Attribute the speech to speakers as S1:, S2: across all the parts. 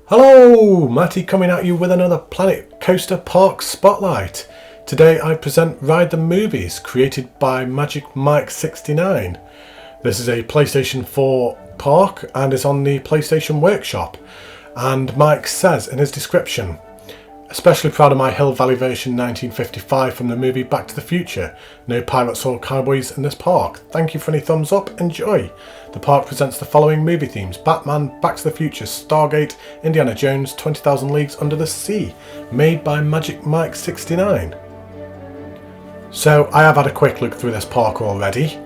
S1: Hello, Matty coming at you with another Planet Coaster Park Spotlight. Today I present Ride the Movies, created by Magic Mike 69. This is a PlayStation 4 park and is on the PlayStation Workshop. And Mike says in his description, especially proud of my Hill Valley version 1955 from the movie Back to the Future. No pirates or cowboys in this park. Thank you for any thumbs up. Enjoy. The park presents the following movie themes: Batman, Back to the Future, Stargate, Indiana Jones, 20,000 Leagues Under the Sea. Made by Magic Mike 69. So I have had a quick look through this park already.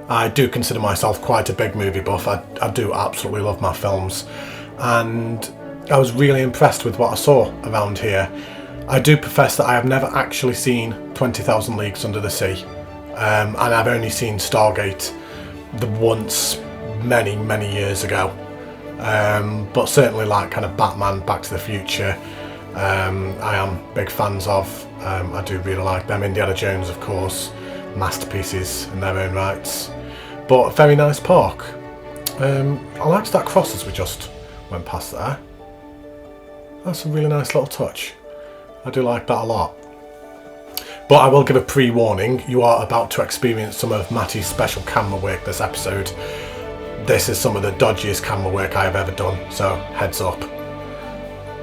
S1: I do consider myself quite a big movie buff. I do absolutely love my films. And I was really impressed with what I saw around here. I do profess that I have never actually seen 20,000 Leagues Under the Sea, and I've only seen Stargate the once many years ago, but certainly like kind of Batman, Back to the Future, I am big fans of. I do really like them. Indiana Jones, of course, masterpieces in their own rights, but a very nice park. I liked that cross as we just went past there. That's a really nice little touch. I do like that a lot. But I will give a pre-warning, you are about to experience some of Matty's special camera work this episode. This is some of the dodgiest camera work I have ever done, so heads up.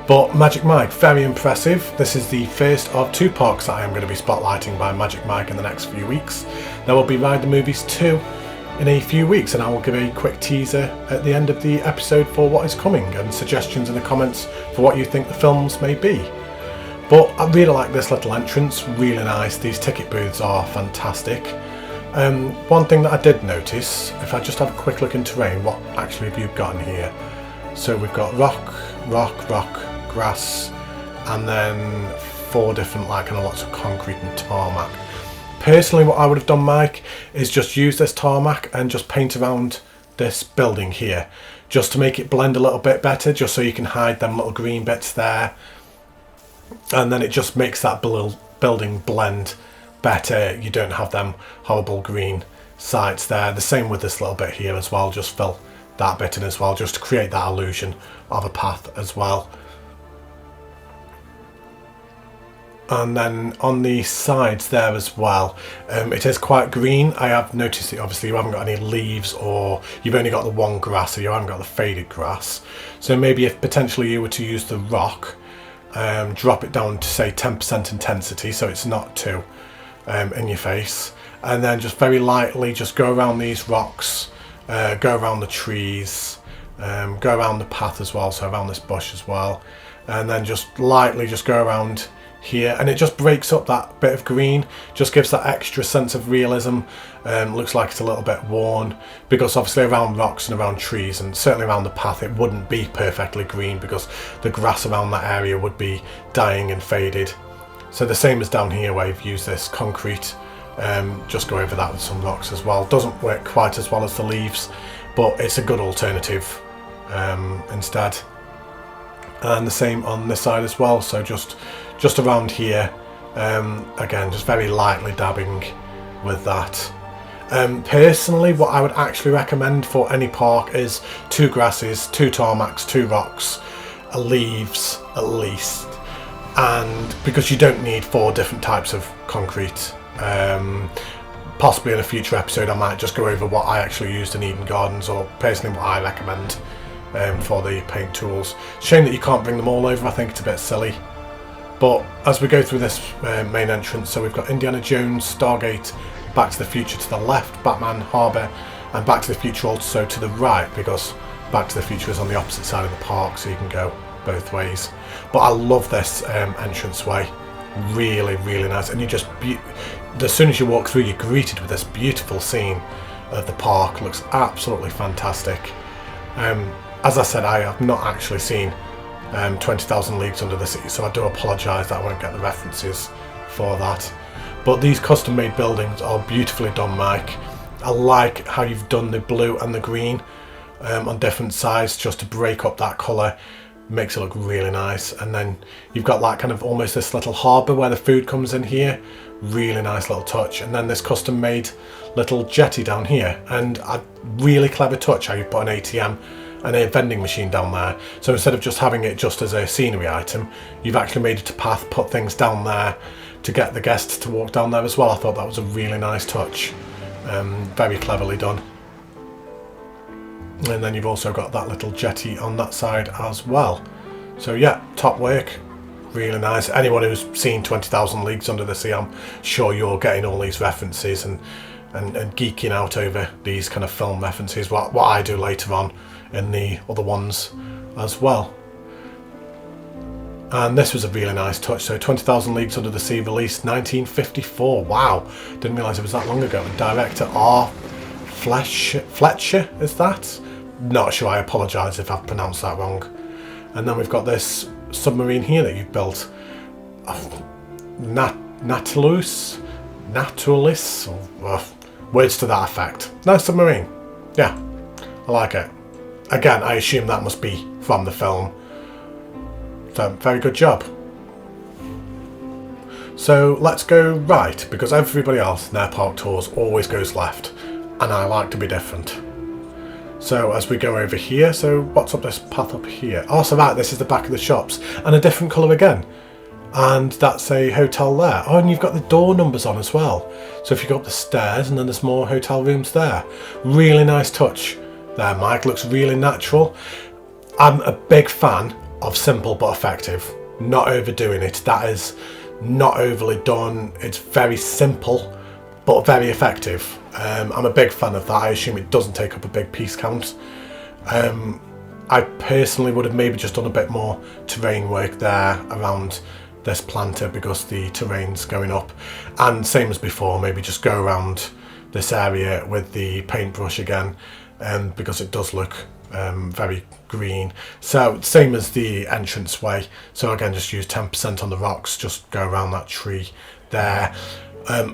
S1: But Magic Mike, very impressive. This is the first of two parks that I am going to be spotlighting by Magic Mike in the next few weeks. There will be Ride the Movies 2 in a few weeks, and I will give a quick teaser at the end of the episode for what is coming and suggestions in the comments for what you think the films may be. But I really like this little entrance, really nice. These ticket booths are fantastic. One thing that I did notice, if I just have a quick look in terrain, what actually have you got in here? So we've got rock, grass, and then four different like kind of lots of concrete and tarmac. Personally, what I would have done, Mike, is just use this tarmac and just paint around this building here, just to make it blend a little bit better, just so you can hide them little green bits there. And then it just makes that building blend better. You don't have them horrible green sides there. The same with this little bit here as well, just fill that bit in as well, just to create that illusion of a path as well. And then on the sides there as well, it is quite green. I have noticed that obviously you haven't got any leaves, or you've only got the one grass, so you haven't got the faded grass. So maybe if potentially you were to use the rock, drop it down to say 10% intensity, so it's not too in your face, and then just very lightly just go around these rocks, go around the trees, go around the path as well, so around this bush as well, and then just lightly just go around here, and it just breaks up that bit of green, just gives that extra sense of realism. Looks like it's a little bit worn, because obviously around rocks and around trees and certainly around the path it wouldn't be perfectly green, because the grass around that area would be dying and faded. So the same as down here where you've used this concrete, just go over that with some rocks as well. Doesn't work quite as well as the leaves, but it's a good alternative instead. And the same on this side as well, so just around here, again just very lightly dabbing with that. Personally, what I would actually recommend for any park is 2 grasses, 2 tarmacs, 2 rocks, leaves at least, and because you don't need 4 different types of concrete. Possibly in a future episode I might just go over what I actually used in Eden Gardens, or personally what I recommend for the paint tools. Shame that you can't bring them all over, I think it's a bit silly. But as we go through this main entrance, so we've got Indiana Jones, Stargate, Back to the Future to the left, Batman, Harbour, and Back to the Future also to the right, because Back to the Future is on the opposite side of the park, so you can go both ways. But I love this entranceway, really nice, and you just, as soon as you walk through, you're greeted with this beautiful scene of the park. Looks absolutely fantastic. As I said, I have not actually seen 20,000 Leagues Under the Sea, so I do apologise that I won't get the references for that. But these custom made buildings are beautifully done, Mike. I like how you've done the blue and the green on different sides, just to break up that colour. Makes it look really nice. And then you've got like kind of almost this little harbour where the food comes in here. Really nice little touch. And then this custom made little jetty down here, and a really clever touch how you put an ATM and a vending machine down there. So instead of just having it just as a scenery item, you've actually made it a path, put things down there to get the guests to walk down there as well. I thought that was a really nice touch. Very cleverly done. And then you've also got that little jetty on that side as well. So yeah, top work. Really nice. Anyone who's seen 20,000 Leagues Under the Sea, I'm sure you're getting all these references and geeking out over these kind of film references, what I do later on in the other ones as well. And this was a really nice touch. So 20,000 Leagues Under the Sea, released 1954. Wow, didn't realise it was that long ago. And director R. Fletcher, is that? Not sure, I apologise if I've pronounced that wrong. And then we've got this submarine here that you've built. Naturalis, or words to that effect. Nice submarine. Yeah, I like it. Again, I assume that must be from the film. So, very good job. So let's go right, because everybody else in their park tours always goes left, and I like to be different. So as we go over here, so what's up this path up here? Oh, so right, this is the back of the shops, and a different colour again. And that's a hotel there. Oh, and you've got the door numbers on as well. So if you go up the stairs, and then there's more hotel rooms there. Really nice touch there, Mike. Looks really natural. I'm a big fan of simple but effective. Not overdoing it. That is not overly done. It's very simple, but very effective. I'm a big fan of that. I assume it doesn't take up a big piece count. I personally would have maybe just done a bit more terrain work there around this planter because the terrain's going up. And same as before, maybe just go around this area with the paintbrush again, because it does look very green. So same as the entranceway. So again, just use 10% on the rocks, just go around that tree there,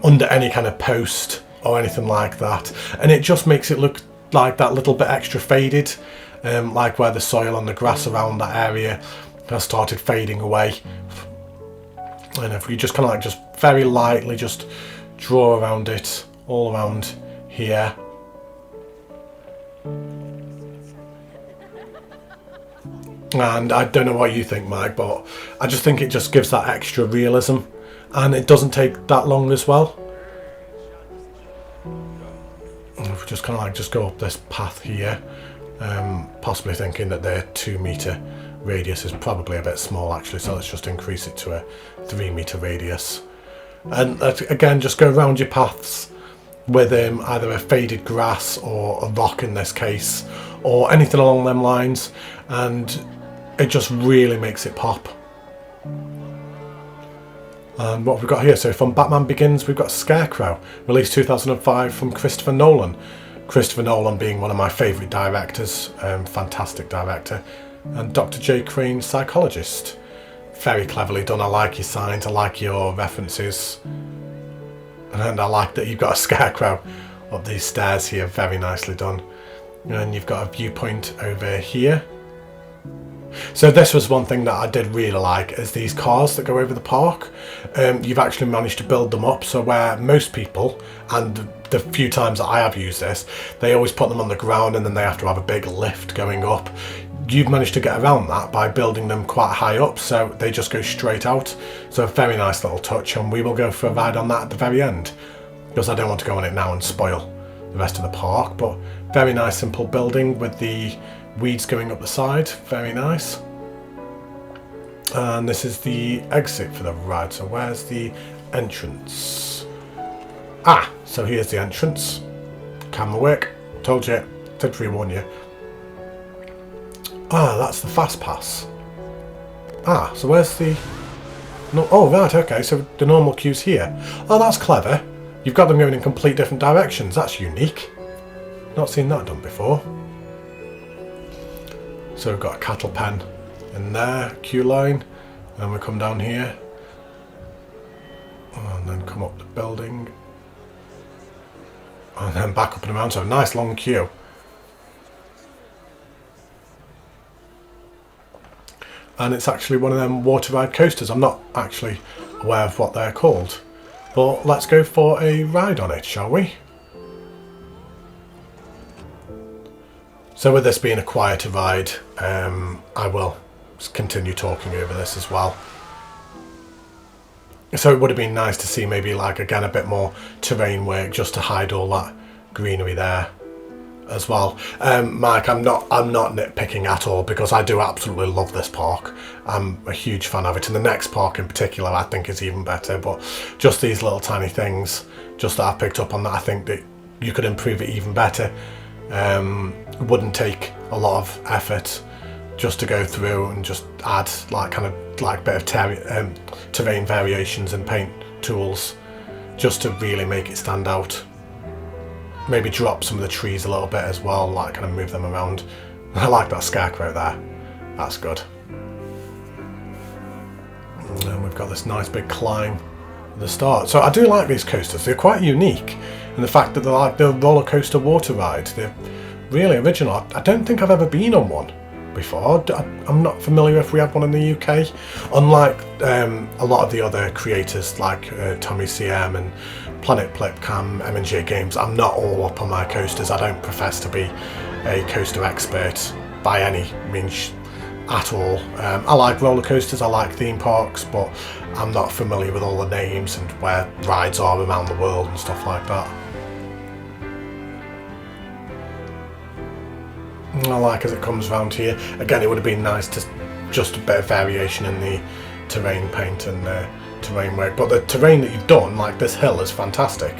S1: under any kind of post or anything like that, and it just makes it look like that little bit extra faded, like where the soil and the grass around that area has started fading away. And if you just kind of like just very lightly just draw around it, all around here. And I don't know what you think, Mike, but I just think it just gives that extra realism, and it doesn't take that long as well. If we just kind of like just go up this path here, possibly thinking that the 2 metre radius is probably a bit small actually, so let's just increase it to a 3 metre radius. And again, just go around your paths with either a faded grass or a rock in this case, or anything along them lines, and it just really makes it pop. And what we've got here, so from Batman Begins, we've got Scarecrow, released 2005 from Christopher Nolan. Christopher Nolan being one of my favourite directors, fantastic director, and Dr. J. Crane, psychologist. Very cleverly done. I like your signs, I like your references, and I like that you've got a scarecrow up these stairs here, very nicely done. And you've got a viewpoint over here. So this was one thing that I did really like, is these cars that go over the park. You've actually managed to build them up, so where most people, and the few times that I have used this, they always put them on the ground and then they have to have a big lift going up. You've managed to get around that by building them quite high up, so they just go straight out. So a very nice little touch, and we will go for a ride on that at the very end, because I don't want to go on it now and spoil the rest of the park. But very nice simple building with the weeds going up the side, very nice. And this is the exit for the ride, so where's the entrance? Ah, so here's the entrance. Camera work, told you, did pre-warn you. Ah, that's the fast pass. Ah, so where's the... No, oh right, okay, so the normal queue's here. Oh, that's clever. You've got them going in complete different directions, that's unique. Not seen that done before. So we've got a cattle pen in there, queue line, and we come down here. And then come up the building. And then back up and around, so a nice long queue. And it's actually one of them water ride coasters. I'm not actually aware of what they're called. But let's go for a ride on it, shall we? So with this being a quieter ride, I will continue talking over this as well. So it would have been nice to see maybe like again a bit more terrain work just to hide all that greenery there as well. Mike, I'm not nitpicking at all, because I do absolutely love this park. I'm a huge fan of it, and the next park in particular I think is even better, but just these little tiny things just that I picked up on that I think that you could improve it even better. Wouldn't take a lot of effort just to go through and just add like kind of like bit of terrain variations and paint tools just to really make it stand out. Maybe drop some of the trees a little bit as well, like kind of move them around. I like that scarecrow there, that's good. And then we've got this nice big climb at the start. So I do like these coasters, they're quite unique. And the fact that they're like the roller coaster water ride, they're really original. I don't think I've ever been on one before. I'm not familiar if we have one in the UK. Unlike a lot of the other creators like Tommy CM and Planet Plipcam, M&J Games, I'm not all up on my coasters. I don't profess to be a coaster expert by any means at all. I like roller coasters, I like theme parks, but I'm not familiar with all the names and where rides are around the world and stuff like that. I like as it comes around here. Again, it would have been nice to just a bit of variation in the terrain paint and terrain work, but the terrain that you've done, like this hill, is fantastic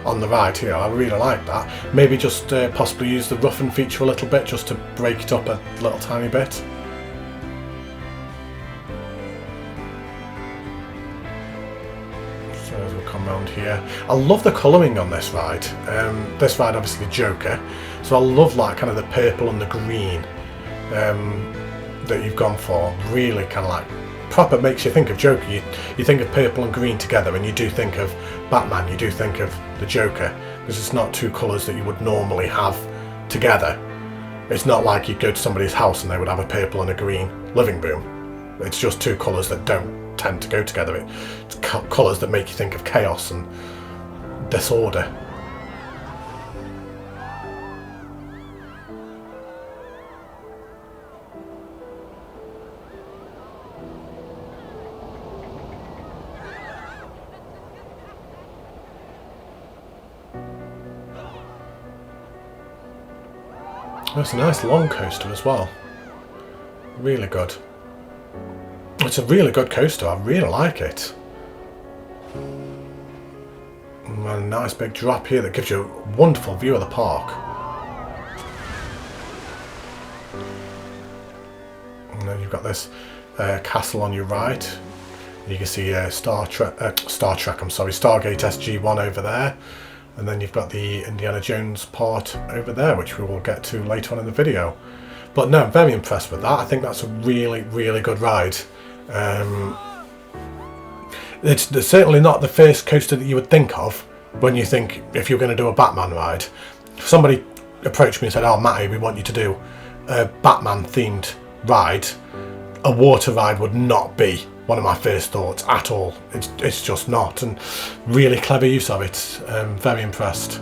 S1: on the ride here. I really like that. Maybe just possibly use the roughen feature a little bit just to break it up a little tiny bit. So as we come around here, I love the colouring on this ride. This ride obviously Joker, so I love like kind of the purple and the green that you've gone for. Really kind of like proper makes you think of Joker. You think of purple and green together and you do think of Batman, you do think of the Joker, because it's not two colours that you would normally have together. It's not like you'd go to somebody's house and they would have a purple and a green living room. It's just two colours that don't tend to go together. It's colours that make you think of chaos and disorder. That's a nice long coaster as well. Really good. It's a really good coaster, I really like it. And a nice big drop here that gives you a wonderful view of the park. And then you've got this castle on your right. You can see Stargate SG-1 over there. And then you've got the Indiana Jones part over there, which we will get to later on in the video. But no, I'm very impressed with that. I think that's a really, really good ride. It's certainly not the first coaster that you would think of when you think if you're going to do a Batman ride. If somebody approached me and said, "Oh, Matty, we want you to do a Batman themed ride," a water ride would not be one of my first thoughts at all. It's just not, and really clever use of it. Very impressed.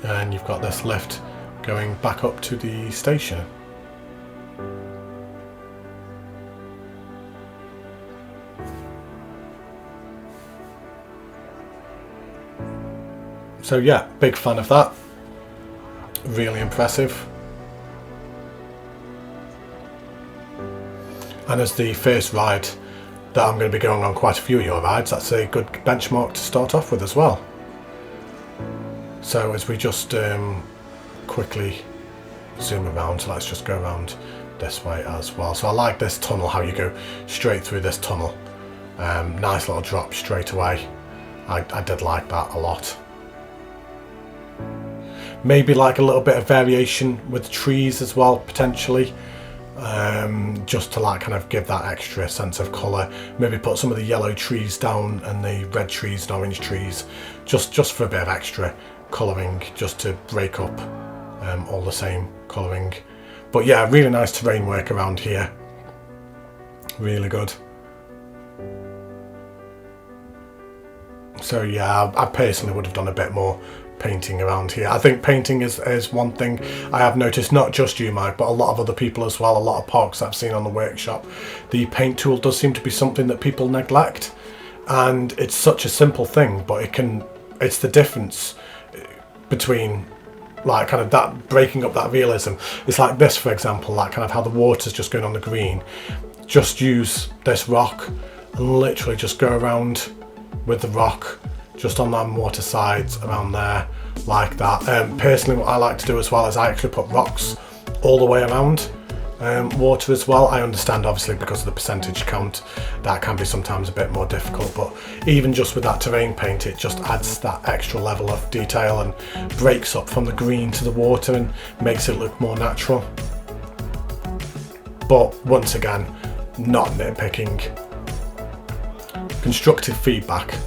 S1: And you've got this lift going back up to the station. So yeah, big fan of that. Really impressive. And as the first ride that I'm going to be going on quite a few of your rides, that's a good benchmark to start off with as well. So as we just quickly zoom around, so let's just go around this way as well. So I like this tunnel, how you go straight through this tunnel. Nice little drop straight away. I did like that a lot. Maybe like a little bit of variation with trees as well, potentially. Just to like kind of give that extra sense of colour. Maybe put some of the yellow trees down and the red trees and orange trees, just for a bit of extra colouring, just to break up all the same colouring. But yeah, really nice terrain work around here. Really good. So yeah, I personally would have done a bit more painting around here. I think painting is one thing I have noticed, not just you, Mike, but a lot of other people as well, a lot of parks I've seen on the workshop. The paint tool does seem to be something that people neglect, and it's such a simple thing, but it's the difference between like kind of that breaking up that realism. It's like this, for example, like kind of how the water's just going on the green. Just use this rock and literally just go around with the rock just on that water sides around there like that. Personally, what I like to do as well is I actually put rocks all the way around water as well. I understand obviously because of the percentage count that can be sometimes a bit more difficult, but even just with that terrain paint, it just adds that extra level of detail and breaks up from the green to the water and makes it look more natural. But once again, not nitpicking. Constructive feedback.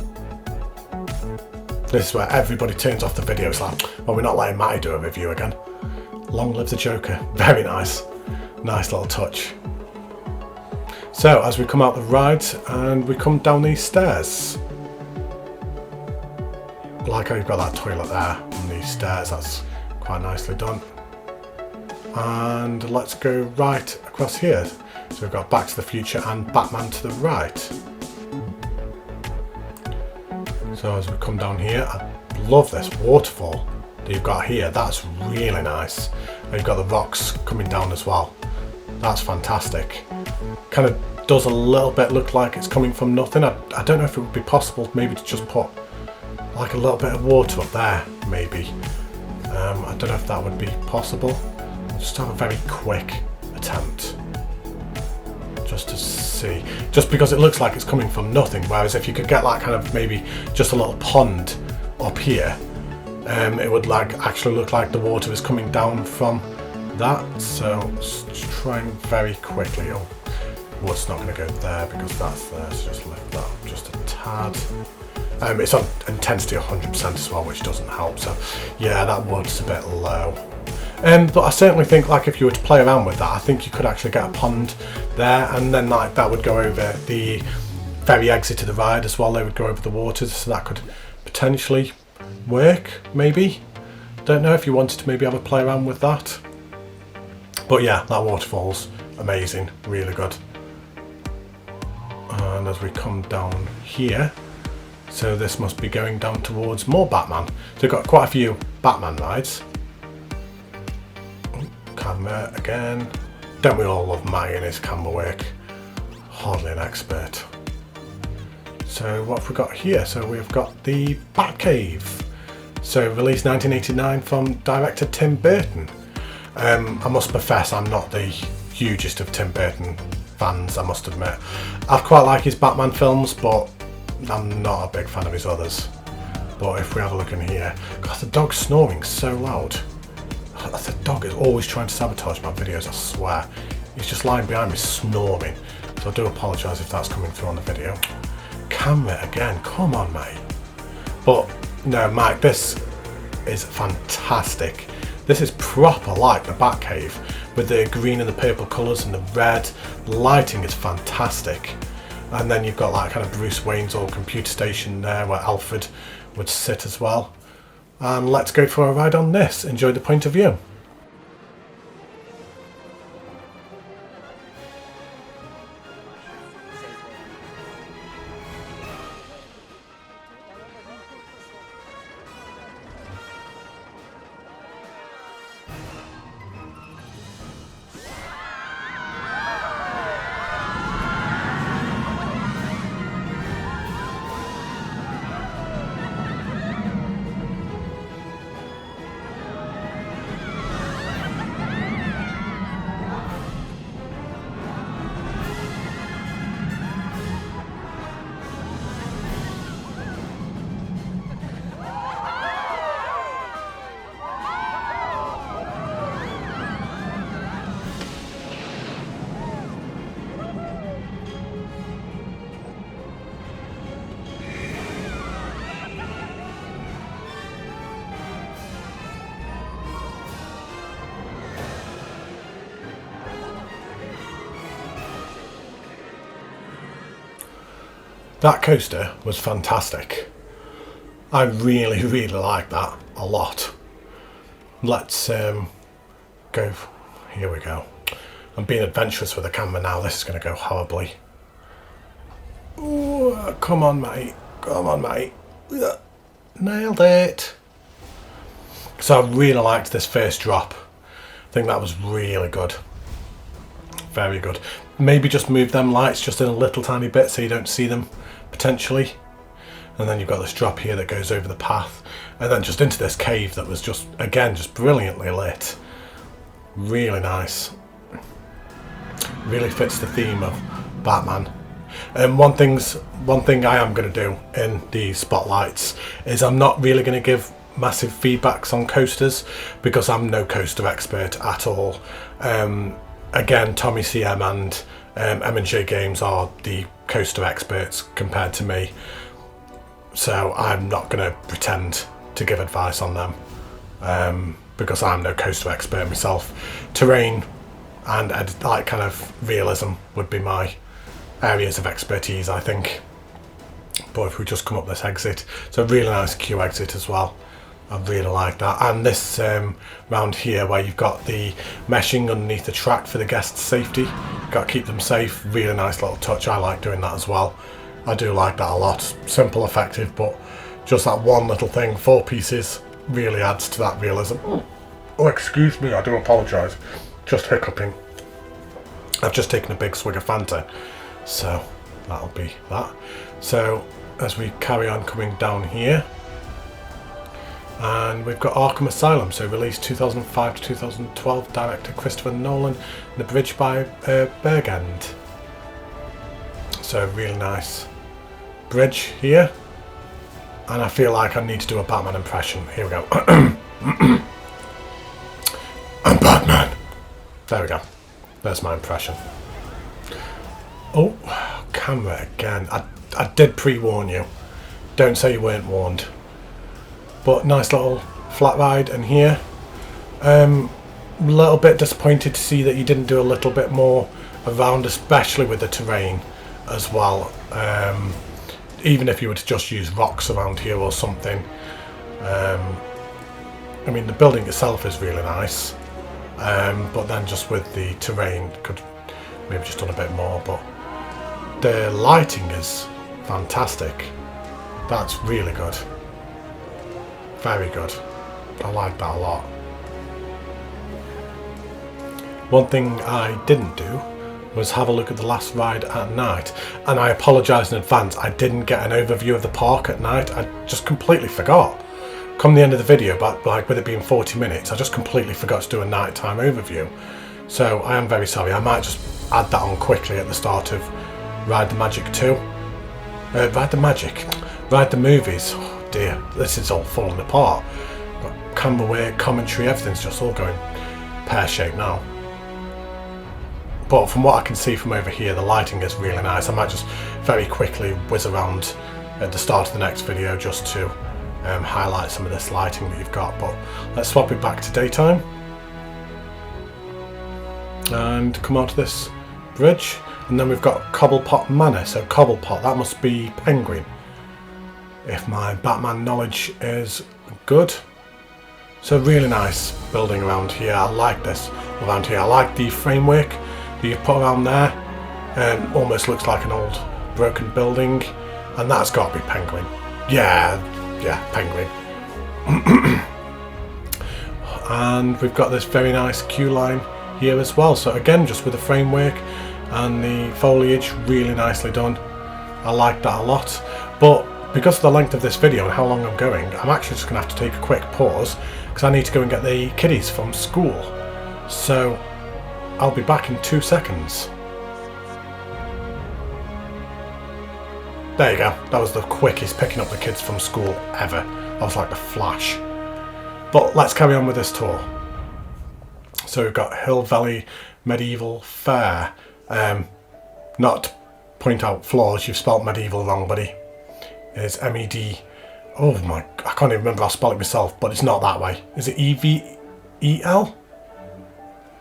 S1: This is where everybody turns off the video. It's like, well, we're not letting Matty do a review again. Long live the Joker. Very nice. Nice little touch. So as we come out the ride and we come down these stairs. Like how you've got that toilet there on these stairs. That's quite nicely done. And let's go right across here. So we've got Back to the Future and Batman to the right. So as we come down here, I love this waterfall that you've got here. That's really nice. And you've got the rocks coming down as well. That's fantastic. Kind of does a little bit look like it's coming from nothing. I don't know if it would be possible maybe to just put like a little bit of water up there, maybe. I don't know if that would be possible. Just have a very quick attempt. Just to see, just because it looks like it's coming from nothing, whereas if you could get like kind of maybe just a little pond up here, it would like actually look like the water is coming down from that. So just trying very quickly. Oh, water's not going to go there because that's there, so just lift that up just a tad. It's on intensity 100% as well, which doesn't help, so yeah, that water's a bit low. But I certainly think like if you were to play around with that, I think you could actually get a pond there, and then like that would go over the very exit of the ride as well. They would go over the water, so that could potentially work, maybe. Don't know if you wanted to maybe have a play around with that. But yeah, that waterfall's amazing, really good. And as we come down here, so this must be going down towards more Batman. So we've got quite a few Batman rides. Camera again. Don't we all love Matty and his camera work? Hardly an expert. So what have we got here? So we've got the Batcave. So released 1989 from director Tim Burton. I must profess I'm not the hugest of Tim Burton fans, I must admit. I quite like his Batman films, but I'm not a big fan of his others. But if we have a look in here, God, the dog's snoring so loud. The dog is always trying to sabotage my videos, I swear. He's just lying behind me snoring. So I do apologise if that's coming through on the video. Camera again, come on mate. But no Mike, this is fantastic. This is proper like the Batcave with the green and the purple colours and the red. The lighting is fantastic. And then you've got like kind of Bruce Wayne's old computer station there where Alfred would sit as well. And let's go for a ride on this. Enjoy the point of view. That coaster was fantastic. I really, really like that a lot. Let's go. Here we go. I'm being adventurous with the camera now. This is going to go horribly. Ooh, come on, mate. Come on, mate. Nailed it. So I really liked this first drop. I think that was really good. Very good. Maybe just move them lights just in a little tiny bit so you don't see them, potentially. And then you've got this drop here that goes over the path. And then just into this cave that was just, again, just brilliantly lit. Really nice. Really fits the theme of Batman. And one thing I am going to do in the spotlights is I'm not really going to give massive feedbacks on coasters because I'm no coaster expert at all. Again, Tommy CM and M&J Games are the coaster experts compared to me, so I'm not going to pretend to give advice on them because I'm no coaster expert myself. Terrain and like kind of realism would be my areas of expertise, I think. But if we just come up this exit, it's a really nice queue exit as well. I really like that. And this round here where you've got the meshing underneath the track for the guests' safety. You've got to keep them safe. Really nice little touch. I like doing that as well. I do like that a lot. Simple, effective, but just that one little thing, 4 pieces, really adds to that realism. Oh, excuse me, I do apologise. Just hiccuping. I've just taken a big swig of Fanta, so that'll be that. So as we carry on coming down here, and we've got Arkham Asylum, so released 2005 to 2012, director Christopher Nolan, and the bridge by Bergend. So really nice bridge here, and I feel like I need to do a Batman impression. Here we go. I'm Batman. There we go. There's my impression. Oh, camera again. I did pre-warn you. Don't say you weren't warned. But nice little flat ride in here. A little bit disappointed to see that you didn't do a little bit more around, especially with the terrain as well. Even if you were to just use rocks around here or something. I mean, the building itself is really nice. But then just with the terrain, could maybe just done a bit more. But the lighting is fantastic. That's really good. Very good. I like that a lot. One thing I didn't do was have a look at the last ride at night, and I apologise in advance. I didn't get an overview of the park at night. I just completely forgot. Come the end of the video, but like with it being 40 minutes, I just completely forgot to do a nighttime overview. So I am very sorry. I might just add that on quickly at the start of Ride the Magic 2. Ride the Movies. Oh dear, this is all falling apart. Got camera work, commentary, everything's just all going pear-shaped now. But from what I can see from over here, the lighting is really nice. I might just very quickly whiz around at the start of the next video just to highlight some of this lighting that you've got. But let's swap it back to daytime and come onto this bridge, and then we've got Cobblepot Manor. So Cobblepot, that must be Penguin, if my Batman knowledge is good. So really nice building around here. I like this around here. I like the framework that you've put around there. Almost looks like an old broken building, and that's got to be Penguin. Yeah, Penguin. And we've got this very nice queue line here as well. So again, just with the framework and the foliage, really nicely done. I like that a lot. But because of the length of this video and how long I'm going, I'm actually just going to have to take a quick pause because I need to go and get the kiddies from school. So I'll be back in 2 seconds. There you go. That was the quickest picking up the kids from school ever. I was like the Flash. But let's carry on with this tour. So we've got Hill Valley Medieval Fair. Not to point out flaws, you've spelt medieval wrong, buddy. It's M-E-D. Oh my, I can't even remember how to spell it myself, but it's not that way. Is it E-V-E-L?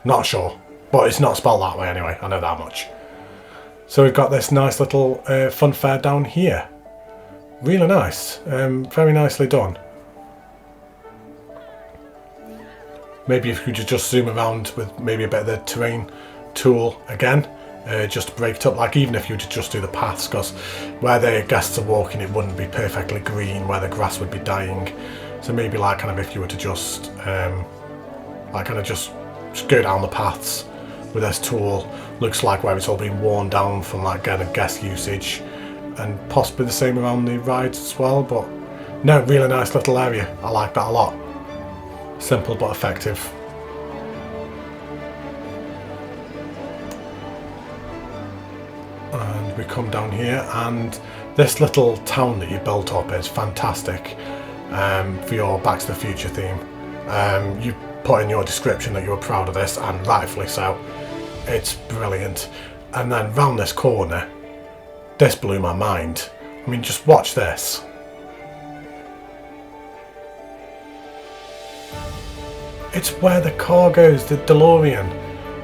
S1: Not sure, but it's not spelled that way anyway, I know that much. So we've got this nice little funfair down here. Really nice, very nicely done. Maybe if you could just zoom around with maybe a bit of the terrain tool again, just to break it up, like even if you were to just do the paths, because where the guests are walking it wouldn't be perfectly green, where the grass would be dying. So maybe like kind of if you were to just like kind of just go down the paths with this tool, looks like where it's all been worn down from like again guest usage, and possibly the same around the rides as well. But no, really nice little area, I like that a lot. Simple but effective. And we come down here, and this little town that you built up is fantastic for your Back to the Future theme. You put in your description that you were proud of this, and rightfully so. It's brilliant. And then round this corner, this blew my mind. I mean, just watch this. It's where the car goes, the DeLorean.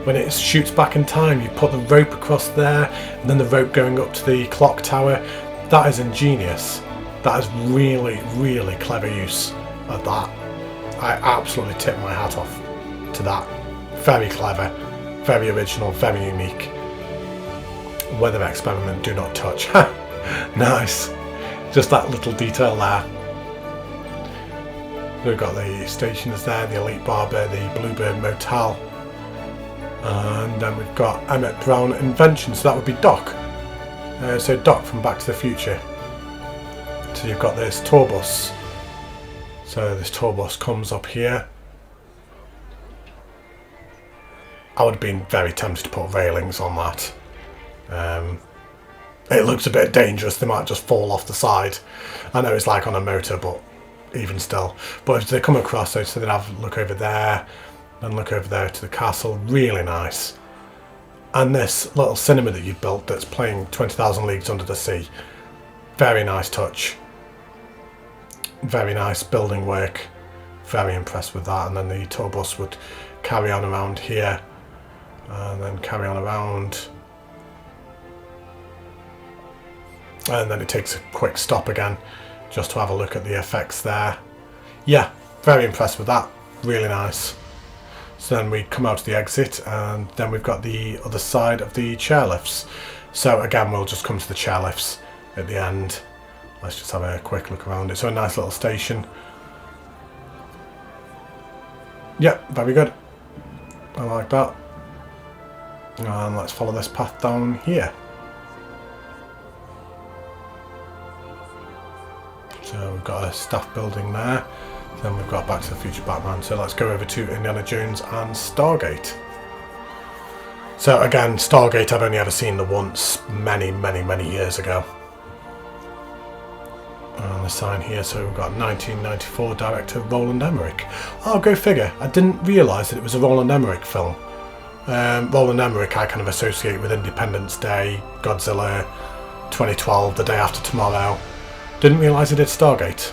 S1: When it shoots back in time, you put the rope across there, and then the rope going up to the clock tower. That is ingenious. That is really, really clever use of that. I absolutely tip my hat off to that. Very clever, very original, very unique. Weather experiment, do not touch. Nice. Just that little detail there. We've got the stations there, the Elite Barber, the Bluebird Motel. And then we've got Emmett Brown Invention, so that would be Doc. So Doc from Back to the Future. So you've got this tour bus. So this tour bus comes up here. I would have been very tempted to put railings on that. It looks a bit dangerous, they might just fall off the side. I know it's like on a motor, but even still. But if they come across, so they'd have a look over there, and look over there to the castle. Really nice. And this little cinema that you built that's playing 20,000 Leagues Under the Sea. Very nice touch. Very nice building work. Very impressed with that. And then the tour bus would carry on around here, and then carry on around, and then it takes a quick stop again just to have a look at the effects there. Yeah, very impressed with that. Really nice. So then we come out of the exit, and then we've got the other side of the chairlifts. So again, we'll just come to the chairlifts at the end. Let's just have a quick look around it. So a nice little station. Yeah, very good. I like that. And let's follow this path down here. So we've got a staff building there. Then we've got Back to the Future Batman. So let's go over to Indiana Jones and Stargate. So again, Stargate I've only ever seen the once, many years ago. And the sign here, so we've got 1994 director Roland Emmerich. Oh, go figure. I didn't realise that it was a Roland Emmerich film. Roland Emmerich I kind of associate with Independence Day, Godzilla, 2012, The Day After Tomorrow. Didn't realise he did Stargate.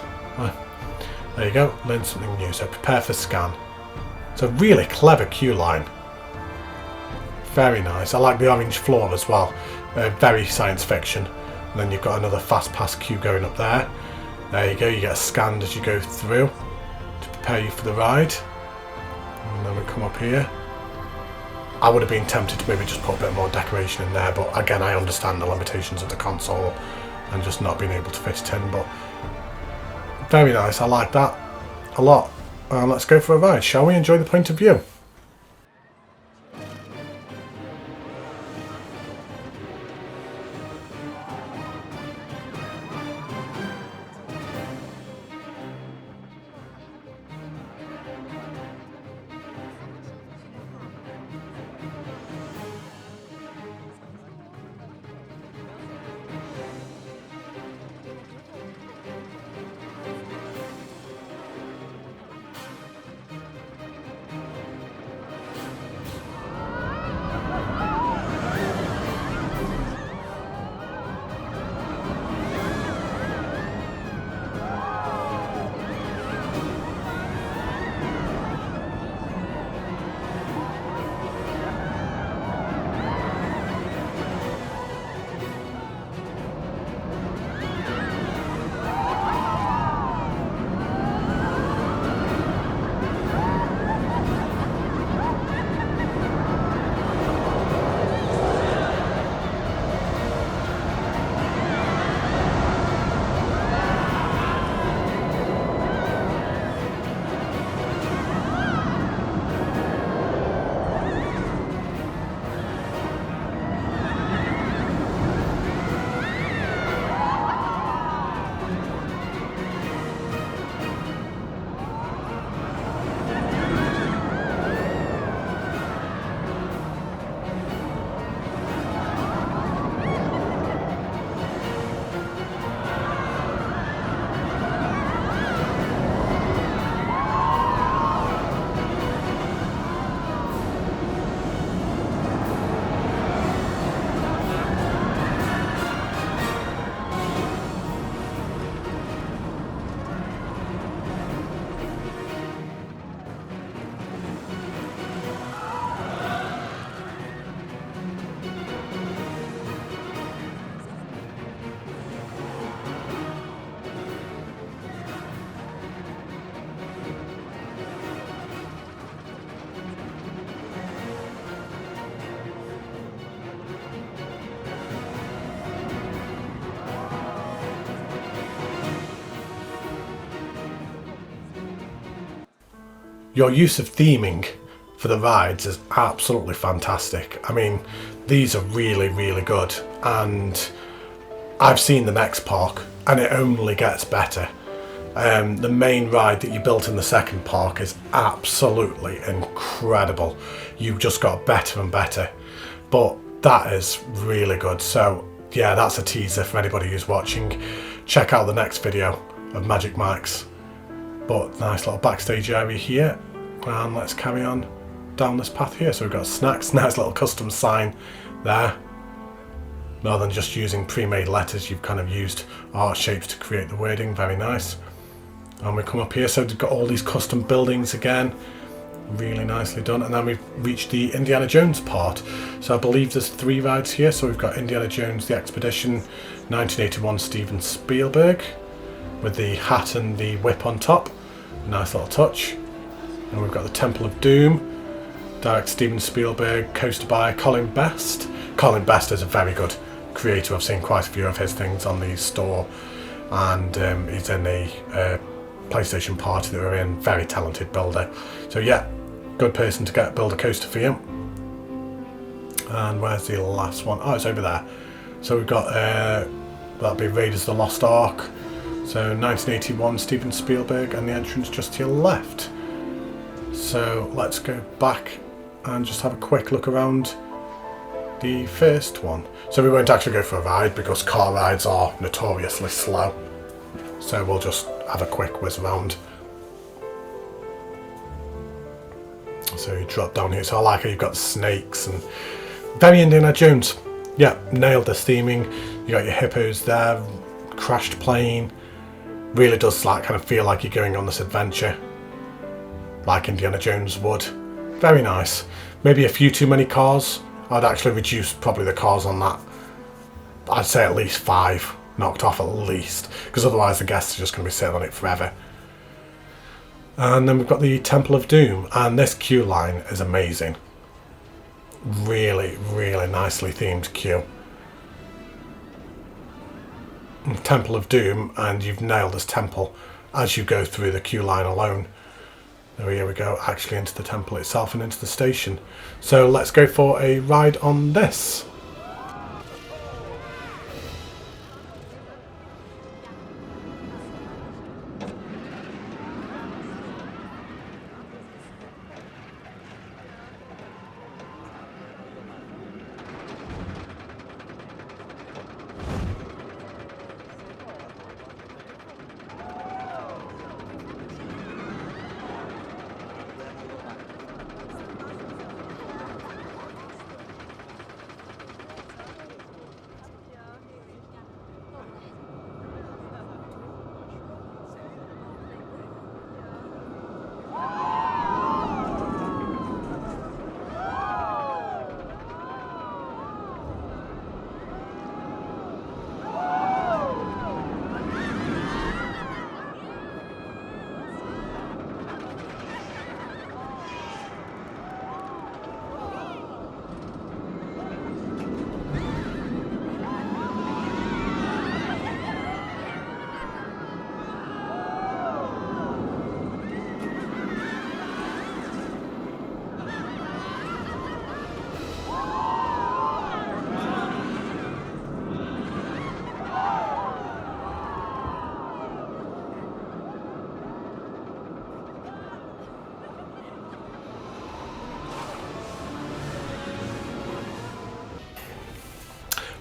S1: There you go, learn something new. So prepare for scan. It's a really clever queue line. Very nice. I like the orange floor as well. Very science fiction. And then you've got another fast pass queue going up there. There you go, you get scanned as you go through to prepare you for the ride. And then we come up here. I would have been tempted to maybe just put a bit more decoration in there, but again I understand the limitations of the console and just not being able to fit it in, but very nice, I like that a lot. Let's go for a ride, shall we? Enjoy the point of view. your use of theming for the rides is absolutely fantastic. I mean, these are really, really good, and I've seen the next park and it only gets better. The main ride that you built in the second park is absolutely incredible. You've just got better and better, but that is really good. So yeah, that's a teaser for anybody who's watching. Check out the next video of Magic Mike's. But nice little backstage area here, and let's carry on down this path here. So we've got snacks, nice little custom sign there. Rather than just using pre-made letters, you've kind of used art shapes to create the wording. Very nice. And we come up here, so we've got all these custom buildings again, really nicely done. And then we've reached the Indiana Jones part. So I believe there's 3 rides here. So we've got Indiana Jones The Expedition, 1981 Steven Spielberg, with the hat and the whip on top. Nice little touch. And we've got the Temple of Doom, direct Steven Spielberg, coaster by Colin Best. Colin Best is a very good creator. I've seen quite a few of his things on the store, and he's in a PlayStation party that we're in. Very talented builder. So yeah, good person to build a coaster for you. And where's the last one? Oh, it's over there. So we've got that'll be Raiders of the Lost Ark. So 1981 Steven Spielberg, and the entrance just to your left. So let's go back and just have a quick look around the first one. So we won't actually go for a ride because car rides are notoriously slow. So we'll just have a quick whiz around. So you drop down here. So I like how you've got snakes and very Indiana Jones. Yeah, nailed this theming. You got your hippos there, crashed plane. Really does like kind of feel like you're going on this adventure, like Indiana Jones would. Very nice. Maybe a few too many cars. I'd actually reduce probably the cars on that. I'd say at least 5 knocked off at least, because otherwise the guests are just going to be sitting on it forever. And then we've got the Temple of Doom, and this queue line is amazing. Really, really nicely themed queue. Temple of Doom, and you've nailed this temple as you go through the queue line alone. Here we go, actually into the temple itself and into the station. So let's go for a ride on this.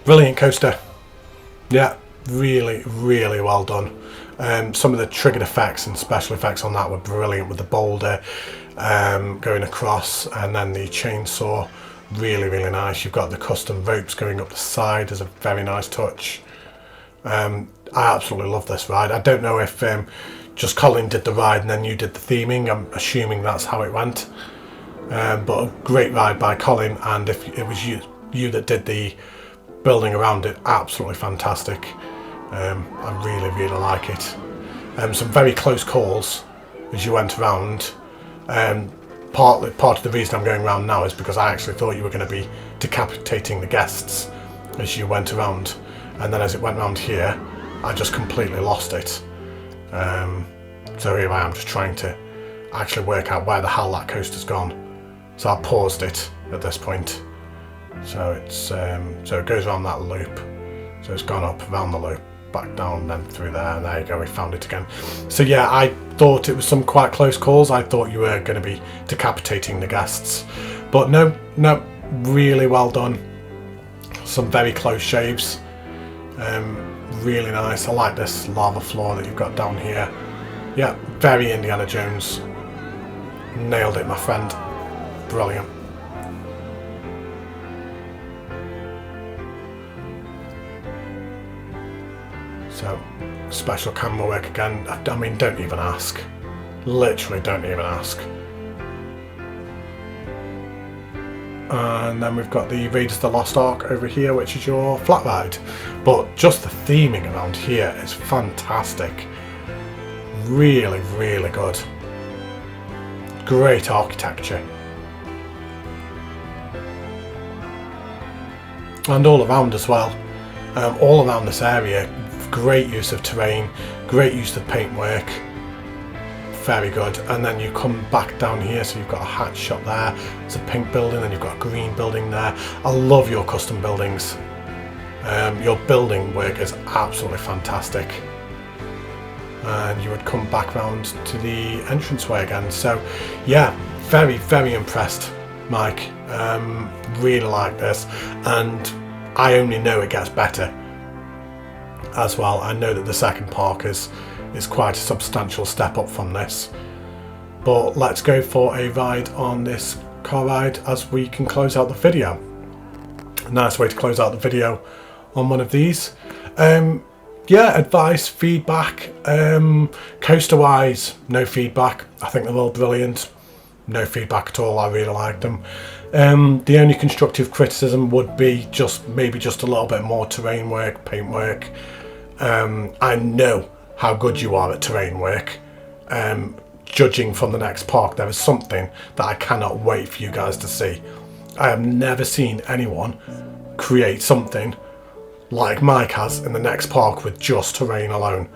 S1: Brilliant coaster. Yeah, really, really well done. Some of the triggered effects and special effects on that were brilliant, with the boulder going across and then the chainsaw. Really, really nice. You've got the custom ropes going up the side as a very nice touch. I absolutely love this ride. I don't know if just Colin did the ride and then you did the theming. I'm assuming that's how it went. But a great ride by Colin, and if it was you that did the building around it, absolutely fantastic. I really, really like it. Some very close calls as you went around. Part of the reason I'm going around now is because I actually thought you were going to be decapitating the guests as you went around, and then as it went around here, I just completely lost it. So here I am just trying to actually work out where the hell that coaster's gone. So I paused it at this point. So it's so it goes around that loop. So it's gone up around the loop, back down, then through there, and there you go, we found it again. So yeah, I thought it was some quite close calls. I thought you were going to be decapitating the guests, but no, really well done. Some very close shaves. Really nice. I like this lava floor that you've got down here. Yeah, very Indiana Jones. Nailed it, my friend. Brilliant. So, special camera work again. I mean, don't even ask. Literally, don't even ask. And then we've got the Raiders of the Lost Ark over here, which is your flat ride. But just the theming around here is fantastic. Really, really good. Great architecture. And all around as well. All around this area, great use of terrain, great use of paintwork. Very good. And then you come back down here, so you've got a hatch shop there, it's a pink building, then you've got a green building there. I love your custom buildings. Your building work is absolutely fantastic. And you would come back round to the entranceway again. So yeah, very, very impressed, Mike. Really like this, and I only know it gets better as well. I know that the second park is quite a substantial step up from this, but let's go for a ride on this car ride as we can close out the video. A nice way to close out the video on one of these. Yeah, advice, feedback, coaster wise, no feedback. I think they're all brilliant. No feedback at all. I really like them. The only constructive criticism would be maybe just a little bit more terrain work, paint work. I know how good you are at terrain work. Judging from the next park, there is something that I cannot wait for you guys to see. I have never seen anyone create something like Mike has in the next park with just terrain alone.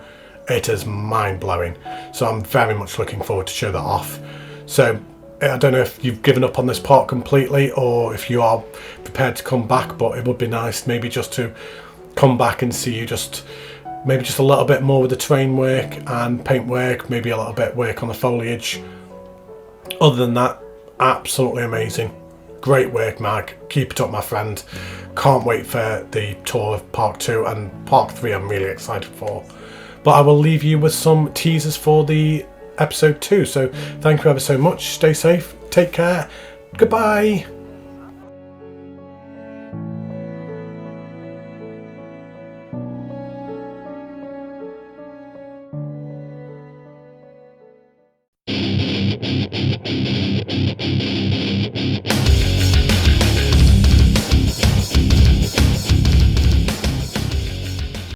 S1: It is mind-blowing. So I'm very much looking forward to show that off. So I don't know if you've given up on this park completely or if you are prepared to come back, but it would be nice maybe just to come back and see you maybe just a little bit more with the terrain work and paint work, maybe a little bit work on the foliage. Other than that, absolutely amazing. Great work, Mag. Keep it up, my friend. Can't wait for the tour of Park 2 and Park 3 I'm really excited for. But I will leave you with some teasers for the episode 2. So thank you ever so much. Stay safe. Take care. Goodbye.